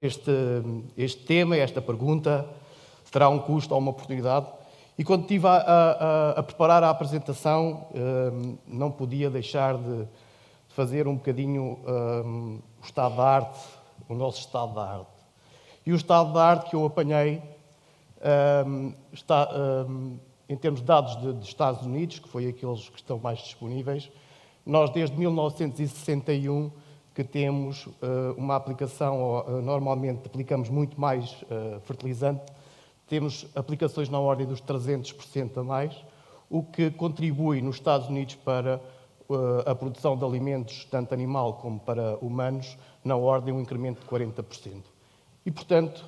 este tema, esta pergunta, terá um custo ou uma oportunidade? E quando estive a preparar a apresentação, não podia deixar de fazer um bocadinho o estado da arte, o nosso estado da arte. E o estado da arte que eu apanhei está, em termos de dados de Estados Unidos, que foi aqueles que estão mais disponíveis. Nós, desde 1961, que temos uma aplicação, normalmente aplicamos muito mais fertilizante, temos aplicações na ordem dos 300% a mais, o que contribui nos Estados Unidos para a produção de alimentos, tanto animal como para humanos, na ordem de um incremento de 40%. E, portanto,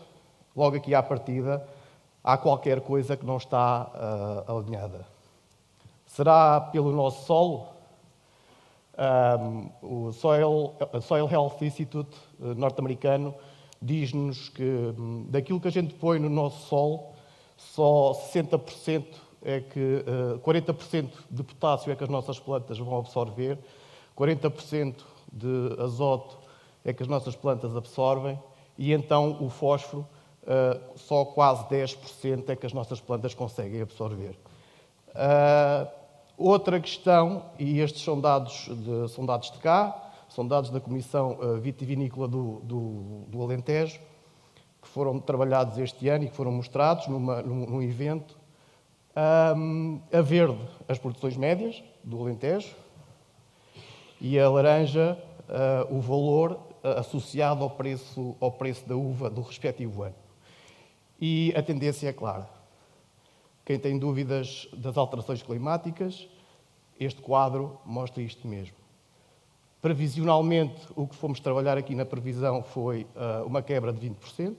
logo aqui à partida, há qualquer coisa que não está alinhada. Será pelo nosso solo? O Soil Health Institute norte-americano diz-nos que daquilo que a gente põe no nosso solo, só 60% é que 40% de potássio é que as nossas plantas vão absorver, 40% de azoto é que as nossas plantas absorvem e então o fósforo só quase 10% é que as nossas plantas conseguem absorver. Outra questão, e estes são dados de cá, são dados da Comissão Vitivinícola do Alentejo, que foram trabalhados este ano e que foram mostrados num evento. A verde, as produções médias do Alentejo, e a laranja, o valor associado ao preço da uva do respectivo ano. E a tendência é clara. Quem tem dúvidas das alterações climáticas, este quadro mostra isto mesmo. Previsionalmente, o que fomos trabalhar aqui na previsão foi uma quebra de 20%.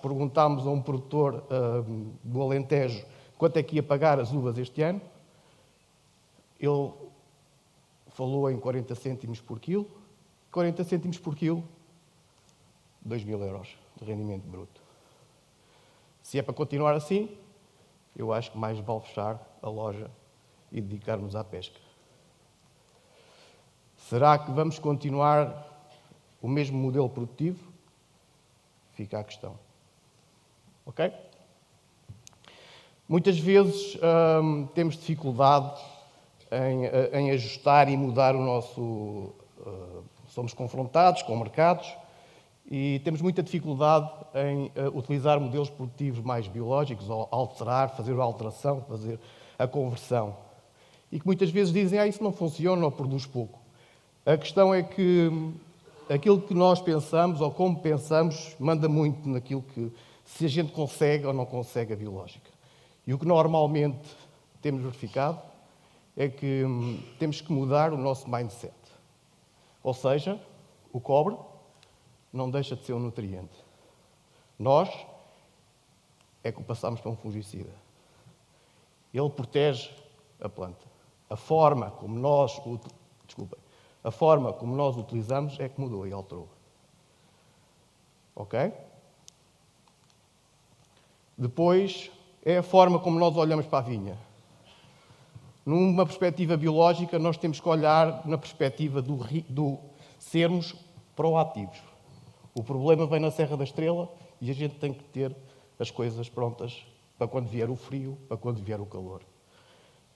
Perguntámos a um produtor do Alentejo quanto é que ia pagar as uvas este ano. Ele falou em 40 cêntimos por quilo. 40 cêntimos por quilo, 2.000 euros de rendimento bruto. Se é para continuar assim, eu acho que mais vale fechar a loja e dedicarmos à pesca. Será que vamos continuar o mesmo modelo produtivo? Fica a questão. Ok? Muitas vezes temos dificuldade em ajustar e mudar o nosso... somos confrontados com mercados e temos muita dificuldade em utilizar modelos produtivos mais biológicos, ou alterar, fazer a alteração, fazer a conversão. E que muitas vezes dizem, isso não funciona ou produz pouco. A questão é que aquilo que nós pensamos, ou como pensamos, manda muito naquilo que, se a gente consegue ou não consegue a biológica. E o que normalmente temos verificado é que temos que mudar o nosso mindset. Ou seja, o cobre não deixa de ser um nutriente. Nós é que o passamos para um fungicida. Ele protege a planta. A forma como nós o utilizamos é que mudou e alterou. Ok? Depois, é a forma como nós olhamos para a vinha. Numa perspectiva biológica, nós temos que olhar na perspectiva do sermos proativos. O problema vem na Serra da Estrela e a gente tem que ter as coisas prontas para quando vier o frio, para quando vier o calor.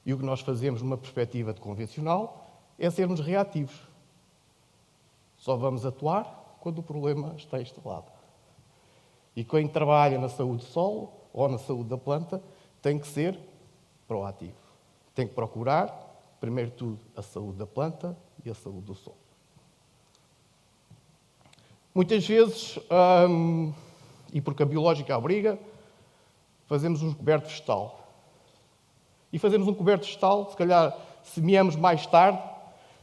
E o que nós fazemos numa perspectiva de convencional é sermos reativos. Só vamos atuar quando o problema está instalado. E quem trabalha na saúde do solo ou na saúde da planta tem que ser proativo. Tem que procurar, primeiro de tudo, a saúde da planta e a saúde do solo. Muitas vezes, e porque a biológica obriga, fazemos um coberto vegetal. E fazemos um coberto vegetal, se calhar semeamos mais tarde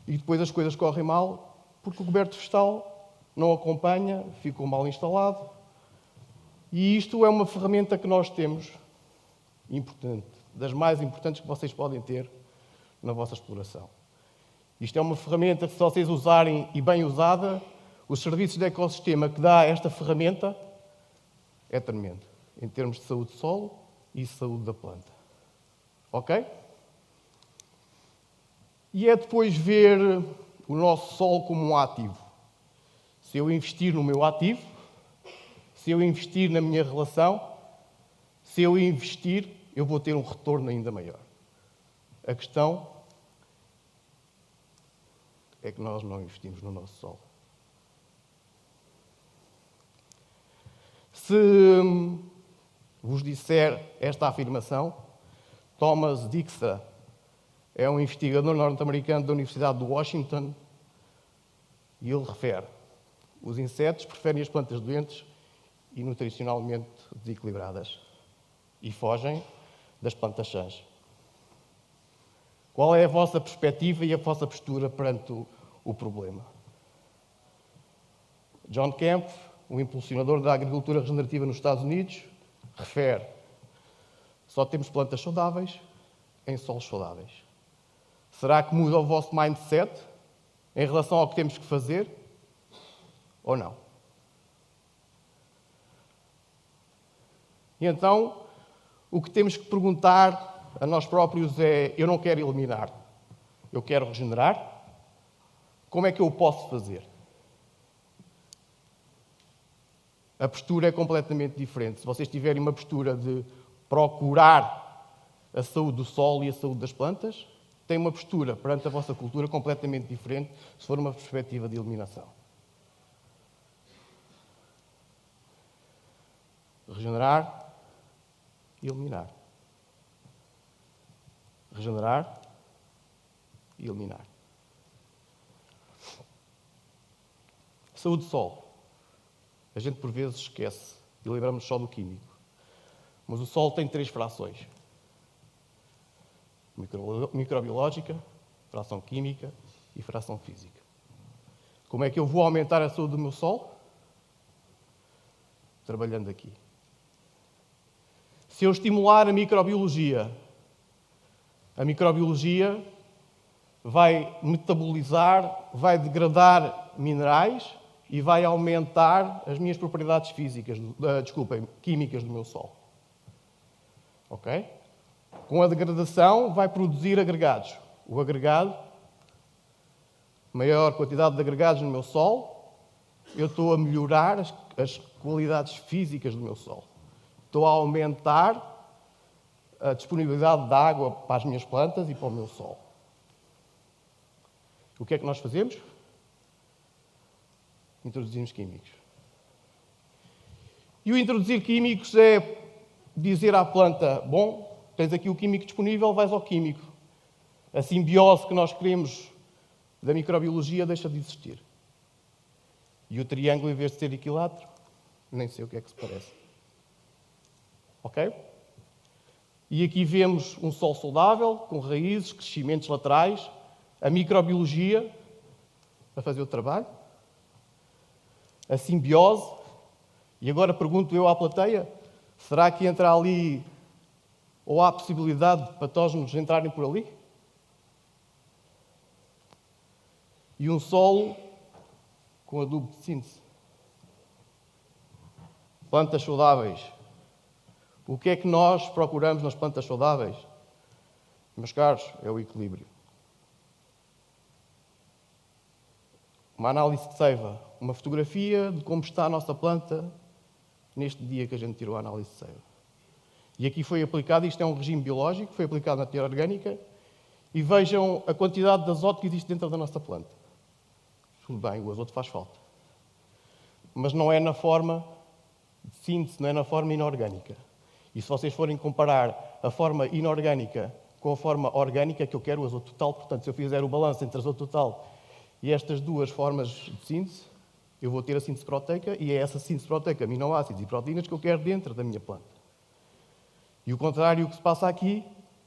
e depois as coisas correm mal, porque o coberto vegetal não acompanha, ficou mal instalado. E isto é uma ferramenta que nós temos, importante, das mais importantes que vocês podem ter na vossa exploração. Isto é uma ferramenta que, se vocês usarem e bem usada, os serviços de ecossistema que dá esta ferramenta é tremendo, em termos de saúde do solo e saúde da planta. Ok? E é depois ver o nosso solo como um ativo. Se eu investir no meu ativo, se eu investir na minha relação, se eu investir, eu vou ter um retorno ainda maior. A questão é que nós não investimos no nosso solo. Se vos disser esta afirmação, Thomas Dijkstra é um investigador norte-americano da Universidade de Washington e ele refere: os insetos preferem as plantas doentes e nutricionalmente desequilibradas e fogem das plantas sãs. Qual é a vossa perspectiva e a vossa postura perante o problema? John Kempf, o impulsionador da agricultura regenerativa nos Estados Unidos, refere: só temos plantas saudáveis em solos saudáveis. Será que muda o vosso mindset em relação ao que temos que fazer? Ou não? E então, o que temos que perguntar a nós próprios é: eu não quero eliminar, eu quero regenerar? Como é que eu o posso fazer? A postura é completamente diferente. Se vocês tiverem uma postura de procurar a saúde do solo e a saúde das plantas, têm uma postura perante a vossa cultura completamente diferente se for uma perspectiva de eliminação. Regenerar e eliminar. Regenerar e eliminar. Saúde do solo. A gente por vezes esquece e lembramos só do químico. Mas o solo tem 3 frações: microbiológica, fração química e fração física. Como é que eu vou aumentar a saúde do meu solo? Trabalhando aqui. Se eu estimular a microbiologia vai metabolizar, vai degradar minerais e vai aumentar as minhas propriedades químicas do meu solo. Ok? Com a degradação vai produzir agregados. O agregado, maior quantidade de agregados no meu solo, eu estou a melhorar as qualidades físicas do meu solo. Estou a aumentar a disponibilidade de água para as minhas plantas e para o meu solo. O que é que nós fazemos? Introduzimos químicos. E o introduzir químicos é dizer à planta: bom, tens aqui o químico disponível, vais ao químico. A simbiose que nós queremos da microbiologia deixa de existir. E o triângulo, em vez de ser equilátero, nem sei o que é que se parece. Ok? E aqui vemos um solo saudável, com raízes, crescimentos laterais, a microbiologia a fazer o trabalho, a simbiose. E agora pergunto eu à plateia: será que entra ali, ou há possibilidade de patógenos entrarem por ali? E um solo com adubo de síntese. Plantas saudáveis. O que é que nós procuramos nas plantas saudáveis? Meus caros, é o equilíbrio. Uma análise de seiva, uma fotografia de como está a nossa planta neste dia que a gente tirou a análise de seiva. E aqui foi aplicado, isto é um regime biológico, foi aplicado na matéria orgânica, e vejam a quantidade de azoto que existe dentro da nossa planta. Tudo bem, o azoto faz falta. Mas não é na forma de síntese, não é na forma inorgânica. E se vocês forem comparar a forma inorgânica com a forma orgânica, que eu quero o azoto total, portanto, se eu fizer o balanço entre azoto total e estas duas formas de síntese, eu vou ter a síntese proteica, e é essa síntese proteica, aminoácidos e proteínas, que eu quero dentro da minha planta. E o contrário que se passa aqui,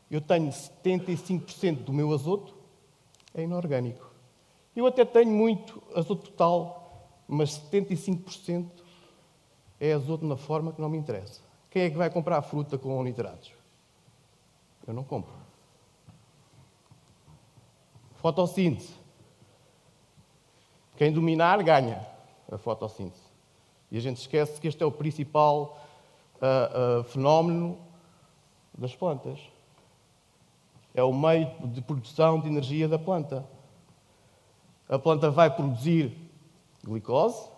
eu tenho 75% do meu azoto é inorgânico. Eu até tenho muito azoto total, mas 75% é azoto na forma que não me interessa. Quem é que vai comprar fruta com nitratos? Eu não compro. Fotossíntese. Quem dominar, ganha a fotossíntese. E a gente esquece que este é o principal fenómeno das plantas. É o meio de produção de energia da planta. A planta vai produzir glicose,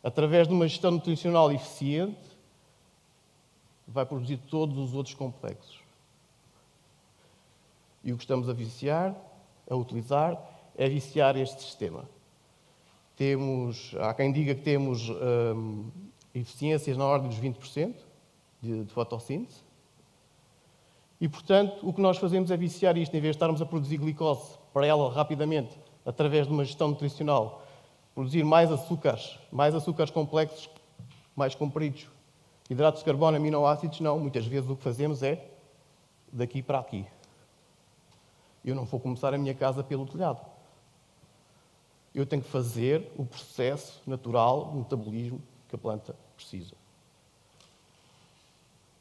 através de uma gestão nutricional eficiente, vai produzir todos os outros complexos. E o que estamos a utilizar, é viciar este sistema. Há quem diga que temos eficiências na ordem dos 20% de fotossíntese. E, portanto, o que nós fazemos é viciar isto. Em vez de estarmos a produzir glicose para ela rapidamente, através de uma gestão nutricional, produzir mais açúcares complexos, mais compridos, hidratos de carbono, aminoácidos, não. Muitas vezes o que fazemos é daqui para aqui. Eu não vou começar a minha casa pelo telhado. Eu tenho que fazer o processo natural, o metabolismo que a planta precisa.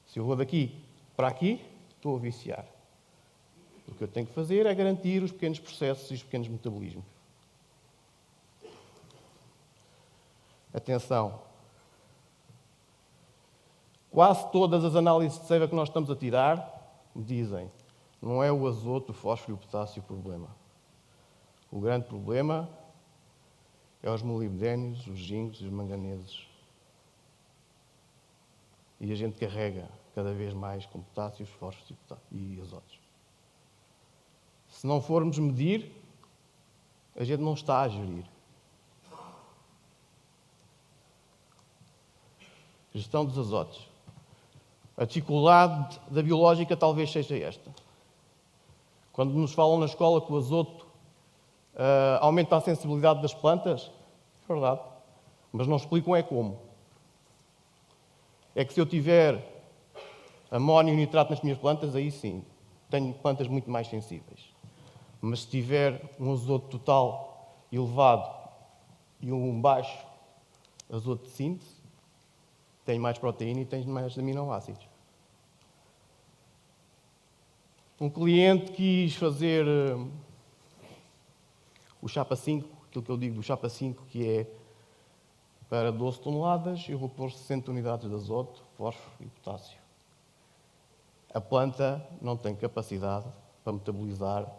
Se eu vou daqui para aqui, estou a viciar. O que eu tenho que fazer é garantir os pequenos processos e os pequenos metabolismos. Atenção. Quase todas as análises de seiva que nós estamos a tirar dizem: não é o azoto, o fósforo e o potássio o problema. O grande problema é os molibdénios, os zincos e os manganeses. E a gente carrega cada vez mais com potássios, fósforos e azotos. Se não formos medir, a gente não está a gerir. Gestão dos azotos. A dificuldade da biológica talvez seja esta. Quando nos falam na escola que o azoto aumenta a sensibilidade das plantas, é verdade, mas não explicam é como. É que se eu tiver amónio e nitrato nas minhas plantas, aí sim, tenho plantas muito mais sensíveis. Mas se tiver um azoto total elevado e um baixo azoto de síntese, tenho mais proteína e tenho mais aminoácidos. Um cliente quis fazer o chapa 5, aquilo que eu digo do chapa 5, que é para 12 toneladas, eu vou pôr 60 unidades de azoto, fósforo e potássio. A planta não tem capacidade para metabolizar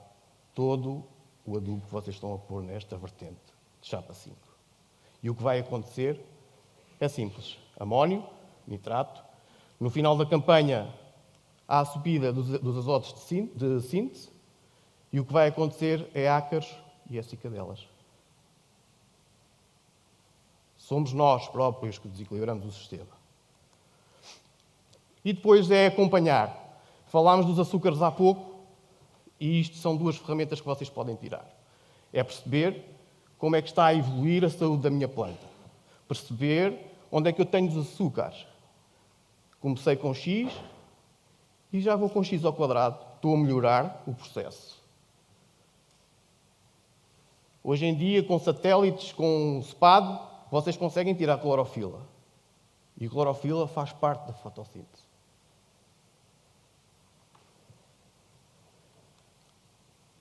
todo o adubo que vocês estão a pôr nesta vertente de chapa 5. E o que vai acontecer é simples. Amónio, nitrato. No final da campanha, há a subida dos azotos de síntese. E o que vai acontecer é ácaros e é cicadelas. Somos nós próprios que desequilibramos o sistema. E depois é acompanhar. Falámos dos açúcares há pouco, e isto são duas ferramentas que vocês podem tirar. É perceber como é que está a evoluir a saúde da minha planta. Perceber onde é que eu tenho os açúcares. Comecei com X e já vou com X ao quadrado. Estou a melhorar o processo. Hoje em dia, com satélites, com SPAD, vocês conseguem tirar a clorofila. E a clorofila faz parte da fotossíntese.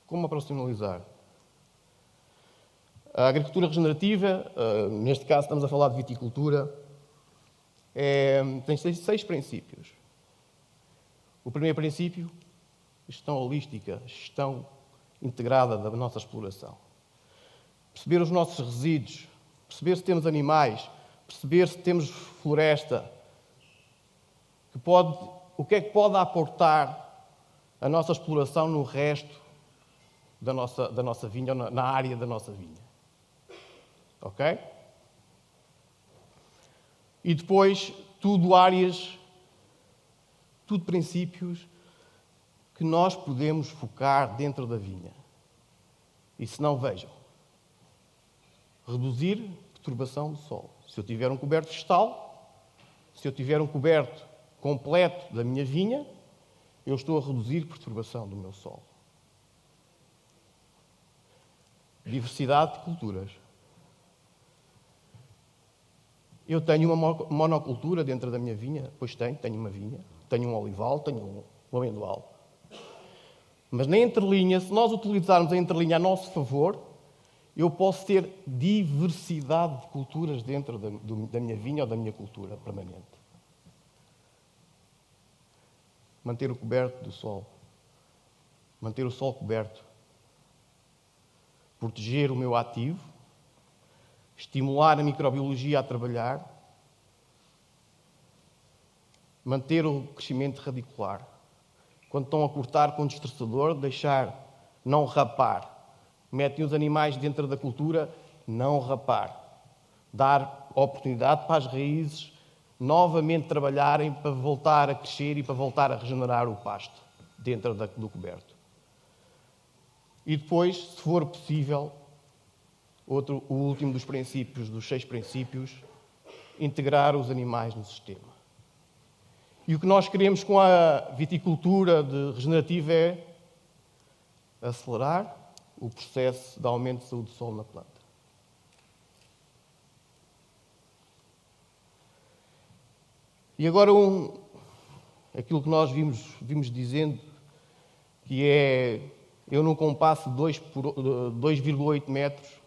Como operacionalizar? A agricultura regenerativa, neste caso estamos a falar de viticultura, tem 6 princípios. O primeiro princípio, gestão holística, gestão integrada da nossa exploração. Perceber os nossos resíduos, perceber se temos animais, perceber se temos floresta, o que é que pode aportar a nossa exploração no resto da nossa vinha, ou na área da nossa vinha. Ok? E depois, tudo princípios que nós podemos focar dentro da vinha. E se não, vejam. Reduzir a perturbação do solo. Se eu tiver um coberto vegetal, se eu tiver um coberto completo da minha vinha, eu estou a reduzir a perturbação do meu solo. Diversidade de culturas. Eu tenho uma monocultura dentro da minha vinha? Pois tenho uma vinha. Tenho um olival, tenho um amendoal. Mas na entrelinha, se nós utilizarmos a entrelinha a nosso favor, eu posso ter diversidade de culturas dentro da minha vinha ou da minha cultura permanente. Manter o coberto do sol. Manter o sol coberto. Proteger o meu ativo. estimular a microbiologia a trabalhar, manter o crescimento radicular. Quando estão a cortar com destroçador, deixar, não rapar. Metem os animais dentro da cultura, não rapar. Dar oportunidade para as raízes novamente trabalharem para voltar a crescer e para voltar a regenerar o pasto dentro do coberto. E depois, se for possível, o último dos princípios, dos 6 princípios, integrar os animais no sistema. E o que nós queremos com a viticultura regenerativa é acelerar o processo de aumento de saúde do solo na planta. E agora aquilo que nós vimos dizendo, que é, eu num compasso de 2,8 metros,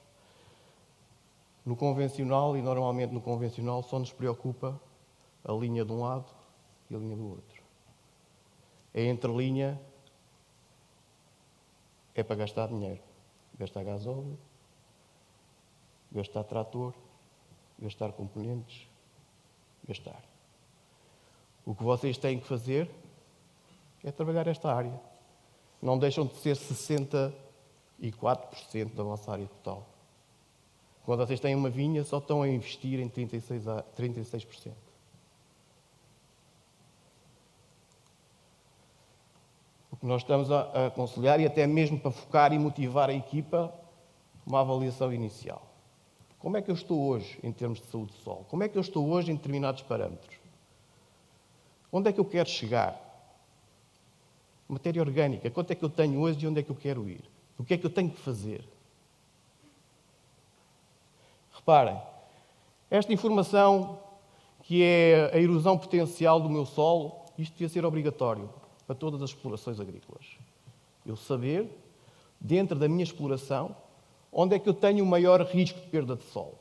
no convencional, e normalmente no convencional só nos preocupa a linha de um lado e a linha do outro. A entrelinha é para gastar dinheiro. Gastar gasóleo, gastar trator, gastar componentes, gastar. O que vocês têm que fazer é trabalhar esta área. Não deixam de ser 64% da vossa área total. Quando vocês têm uma vinha, só estão a investir em 36%. O que nós estamos a aconselhar, e até mesmo para focar e motivar a equipa, uma avaliação inicial. Como é que eu estou hoje em termos de saúde do solo? Como é que eu estou hoje em determinados parâmetros? Onde é que eu quero chegar? Matéria orgânica, quanto é que eu tenho hoje e onde é que eu quero ir? O que é que eu tenho que fazer? Reparem, esta informação, que é a erosão potencial do meu solo, isto devia ser obrigatório para todas as explorações agrícolas. Eu saber, dentro da minha exploração, onde é que eu tenho o maior risco de perda de solo.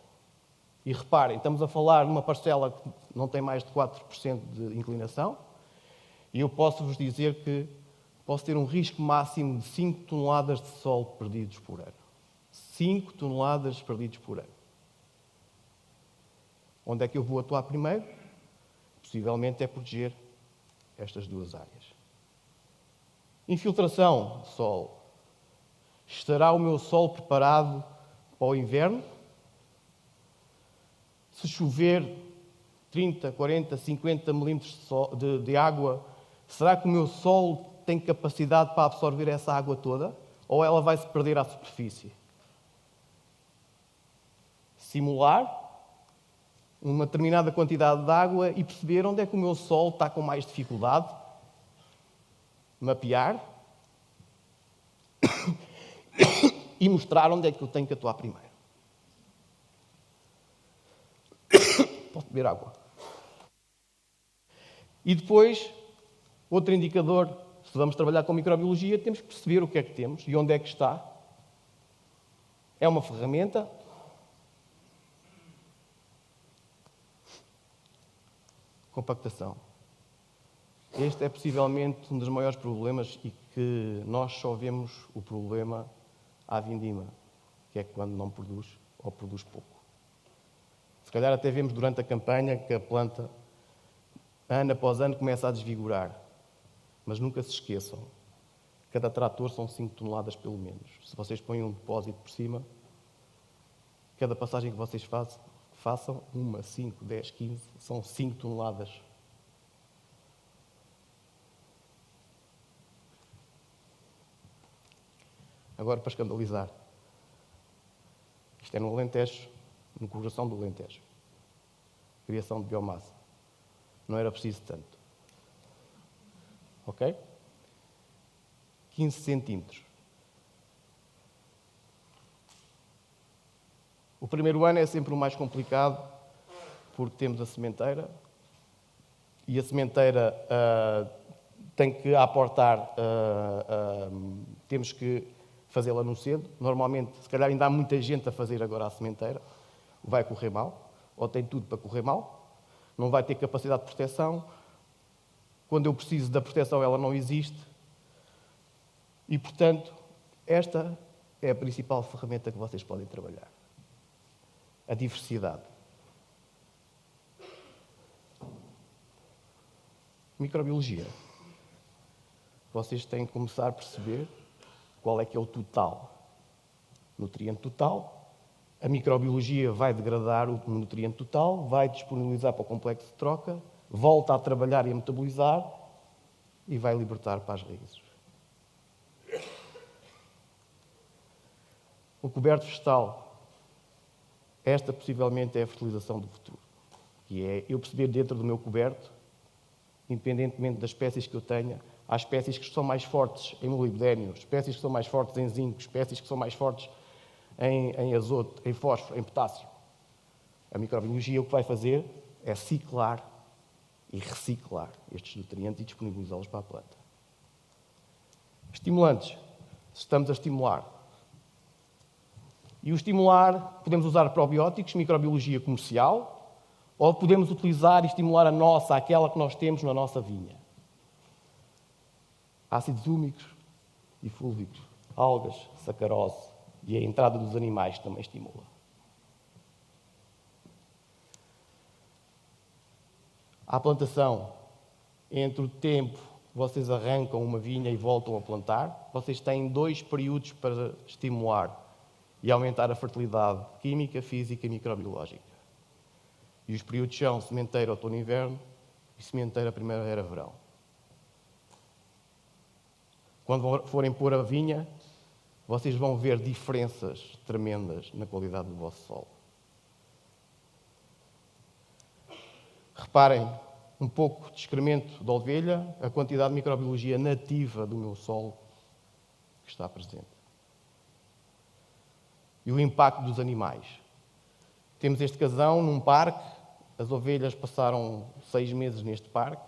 E reparem, estamos a falar de uma parcela que não tem mais de 4% de inclinação, e eu posso-vos dizer que posso ter um risco máximo de 5 toneladas de solo perdidos por ano. 5 toneladas perdidos por ano. Onde é que eu vou atuar primeiro? Possivelmente é proteger estas duas áreas. Infiltração de solo. Estará o meu solo preparado para o inverno? Se chover 30, 40, 50 milímetros de água, será que o meu solo tem capacidade para absorver essa água toda? Ou ela vai se perder à superfície? Simular uma determinada quantidade de água e perceber onde é que o meu solo está com mais dificuldade, mapear e mostrar onde é que eu tenho que atuar primeiro. Posso beber água. E depois, outro indicador, se vamos trabalhar com microbiologia, temos que perceber o que é que temos e onde é que está. É uma ferramenta. Compactação. Este é possivelmente um dos maiores problemas e que nós só vemos o problema à vindima, que é quando não produz ou produz pouco. Se calhar até vemos durante a campanha que a planta, ano após ano, começa a desvigorar. Mas nunca se esqueçam, cada trator são 5 toneladas pelo menos. Se vocês põem um depósito por cima, cada passagem que vocês façam, 1, 5, 10, 15, são 5 toneladas. Agora, para escandalizar, isto é no Alentejo, no coração do Alentejo. Criação de biomassa. Não era preciso tanto. Ok? 15 centímetros. O primeiro ano é sempre o mais complicado, porque temos a sementeira, e a sementeira tem que aportar, temos que fazê-la no cedo. Normalmente, se calhar ainda há muita gente a fazer agora a sementeira, vai correr mal, ou tem tudo para correr mal, não vai ter capacidade de proteção. Quando eu preciso da proteção, ela não existe. E, portanto, esta é a principal ferramenta que vocês podem trabalhar. a diversidade. Microbiologia. Vocês têm que começar a perceber qual é que é o total. Nutriente total. A microbiologia vai degradar o nutriente total, vai disponibilizar para o complexo de troca, volta a trabalhar e a metabolizar e vai libertar para as raízes. O coberto vegetal. Esta possivelmente é a fertilização do futuro. Que é eu perceber dentro do meu coberto, independentemente das espécies que eu tenha, há espécies que são mais fortes em molibdênio, espécies que são mais fortes em zinco, espécies que são mais fortes em azoto, em fósforo, em potássio. A microbiologia o que vai fazer é ciclar e reciclar estes nutrientes e disponibilizá-los para a planta. Estimulantes. Estamos a estimular. E o estimular, podemos usar probióticos, microbiologia comercial, ou podemos utilizar e estimular a nossa, aquela que nós temos na nossa vinha. Ácidos úmicos e fúlvicos, algas, sacarose e a entrada dos animais também estimula. A plantação, entre o tempo que vocês arrancam uma vinha e voltam a plantar, vocês têm 2 períodos para estimular e aumentar a fertilidade química, física e microbiológica. E os períodos são sementeira, outono e inverno e sementeira, primavera, verão. Quando forem pôr a vinha, vocês vão ver diferenças tremendas na qualidade do vosso solo. Reparem um pouco de excremento de ovelha, a quantidade de microbiologia nativa do meu solo que está presente. E o impacto dos animais. Temos este casão num parque, as ovelhas passaram 6 meses neste parque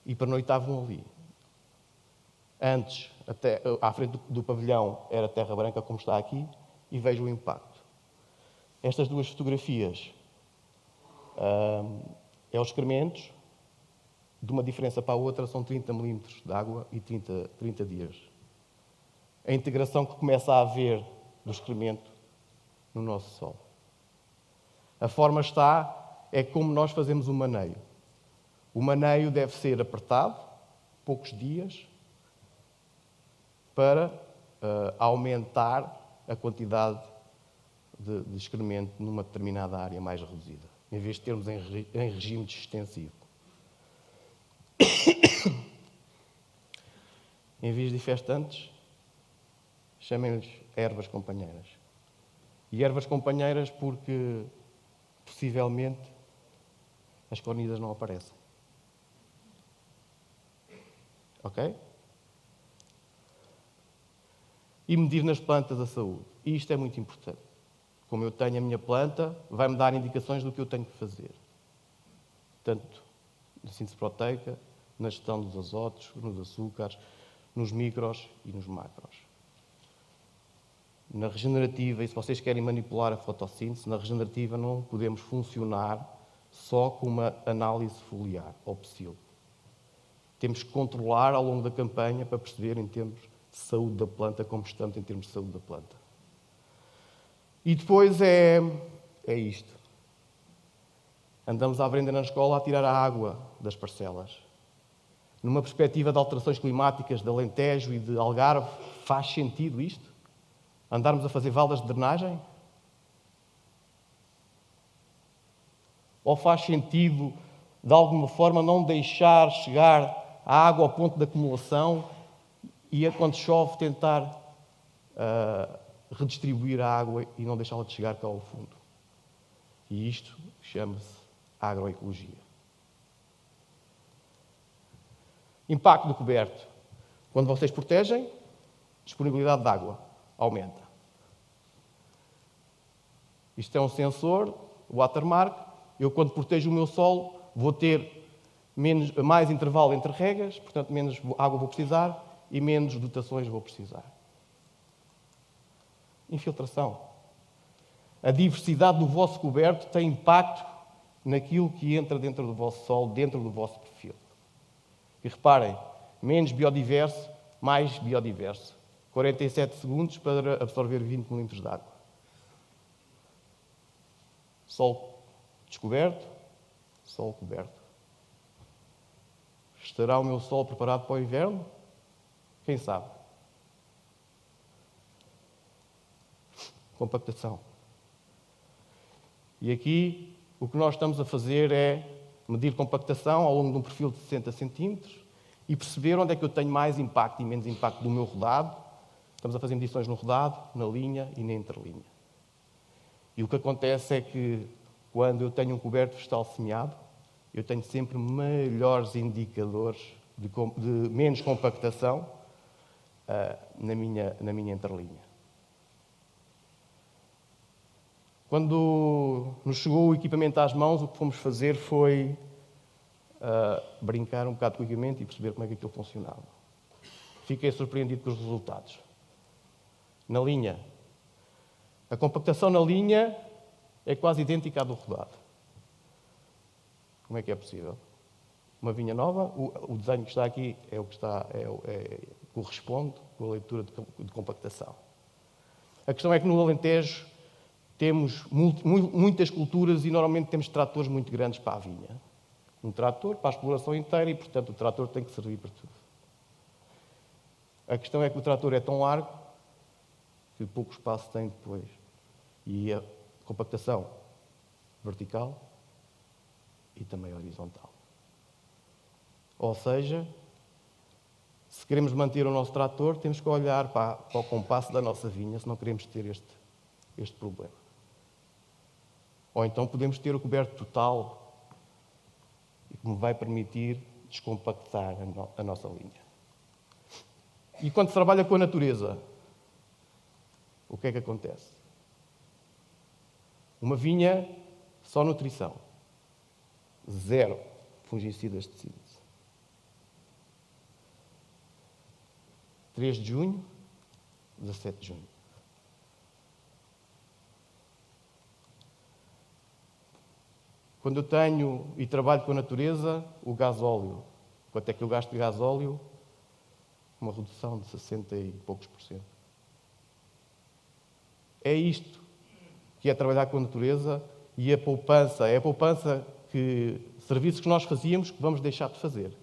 e pernoitavam ali. Antes, até à frente do pavilhão, era terra branca, como está aqui, e vejo o impacto. Estas 2 fotografias é os excrementos, de uma diferença para a outra são 30 milímetros de água e 30 dias. A integração que começa a haver do excremento no nosso solo. A forma é como nós fazemos o maneio. O maneio deve ser apertado, poucos dias, para aumentar a quantidade de excremento numa determinada área mais reduzida, em vez de termos em regime extensivo. Em vez de infestantes, chamem-lhes ervas companheiras. E ervas companheiras porque, possivelmente, as cornidas não aparecem. Ok? E medir nas plantas a saúde. E isto é muito importante. Como eu tenho a minha planta, vai-me dar indicações do que eu tenho que fazer. Tanto na síntese proteica, na gestão dos azotos, nos açúcares, nos micros e nos macros. Na regenerativa, e se vocês querem manipular a fotossíntese, na regenerativa não podemos funcionar só com uma análise foliar ou psil. Temos que controlar ao longo da campanha para perceber em termos de saúde da planta como estamos em termos de saúde da planta. E depois é isto. Andamos a aprender na escola a tirar a água das parcelas. Numa perspectiva de alterações climáticas de Alentejo e de Algarve, faz sentido isto? Andarmos a fazer valdas de drenagem? Ou faz sentido, de alguma forma, não deixar chegar a água ao ponto de acumulação e, quando chove, tentar redistribuir a água e não deixá-la de chegar cá ao fundo? E isto chama-se agroecologia. Impacto do coberto. Quando vocês protegem, disponibilidade de água aumenta. Isto é um sensor, watermark. Eu, quando protejo o meu solo, vou ter mais intervalo entre regas, portanto, menos água vou precisar e menos dotações vou precisar. Infiltração. A diversidade do vosso coberto tem impacto naquilo que entra dentro do vosso solo, dentro do vosso perfil. E reparem, menos biodiverso, mais biodiverso. 47 segundos para absorver 20 milímetros de água. Solo descoberto, solo coberto. Estará o meu solo preparado para o inverno? Quem sabe? Compactação. E aqui o que nós estamos a fazer é medir compactação ao longo de um perfil de 60 centímetros e perceber onde é que eu tenho mais impacto e menos impacto do meu rodado. Estamos a fazer medições no rodado, na linha e na interlinha. E o que acontece é que quando eu tenho um coberto vegetal semeado, eu tenho sempre melhores indicadores de menos compactação na minha interlinha. Quando nos chegou o equipamento às mãos, o que fomos fazer foi brincar um bocado com o equipamento e perceber como é que aquilo funcionava. Fiquei surpreendido com os resultados. Na linha, a compactação na linha é quase idêntica à do rodado. Como é que é possível? Uma vinha nova, o desenho que está aqui é o que corresponde com a leitura de compactação. A questão é que no Alentejo temos muitas culturas e normalmente temos tratores muito grandes para a vinha. Um trator para a exploração inteira e, portanto, o trator tem que servir para tudo. A questão é que o trator é tão largo que pouco espaço tem depois. E a compactação vertical e também horizontal. Ou seja, se queremos manter o nosso trator, temos que olhar para o compasso da nossa vinha, se não queremos ter este problema. Ou então podemos ter o coberto total, que me vai permitir descompactar a nossa linha. E quando se trabalha com a natureza, o que é que acontece? Uma vinha, só nutrição. 0 fungicidas de síntese. 3 de junho, 17 de junho. Quando eu tenho e trabalho com a natureza, o gasóleo. Quanto é que eu gasto de gasóleo? Uma redução de 60 e poucos %. É isto que é trabalhar com a natureza e a poupança. É a poupança serviços que nós fazíamos que vamos deixar de fazer.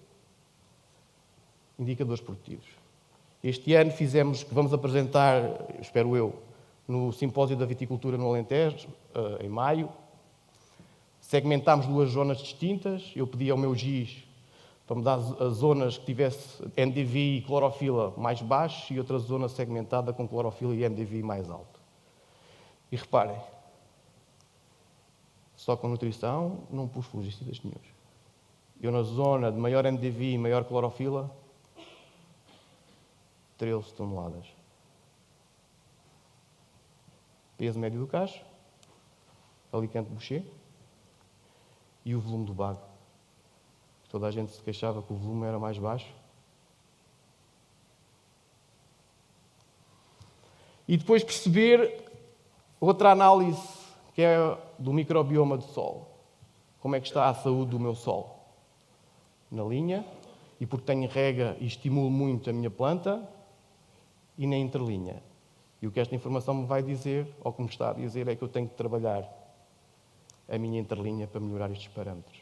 Indicadores produtivos. Este ano vamos apresentar, espero eu, no Simpósio da Viticultura no Alentejo, em maio. Segmentámos 2 zonas distintas. Eu pedi ao meu GIS para me dar as zonas que tivesse NDVI e clorofila mais baixos e outra zona segmentada com clorofila e NDVI mais alto. E reparem, só com nutrição não pus fungicidas nenhums. Eu na zona de maior NDVI e maior clorofila, 13 toneladas. Peso médio do cacho, Alicante Boucher e o volume do bago. Toda a gente se queixava que o volume era mais baixo. E depois perceber outra análise que é do microbioma do solo. Como é que está a saúde do meu solo? Na linha, e porque tenho rega e estimulo muito a minha planta, e na interlinha. E o que esta informação me vai dizer, ou que me está a dizer, é que eu tenho que trabalhar a minha interlinha para melhorar estes parâmetros.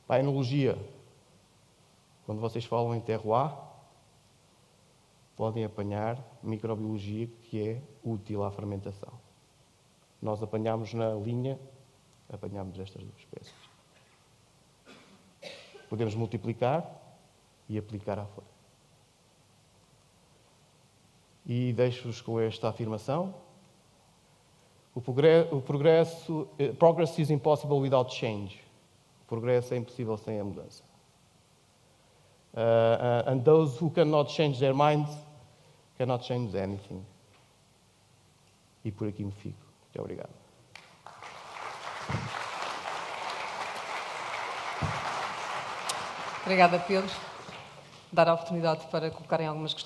Para a enologia, quando vocês falam em terroir, podem apanhar microbiologia que é útil à fermentação. Nós apanhamos na linha, apanhamos estas 2 espécies. Podemos multiplicar e aplicar à folha. E deixo-vos com esta afirmação. Progress is impossible without change. O progresso é impossível sem a mudança. And those who cannot change their minds cannot change anything. E por aqui me fico. Muito obrigado. Obrigada, Pedro. Dar a oportunidade para colocarem algumas questões.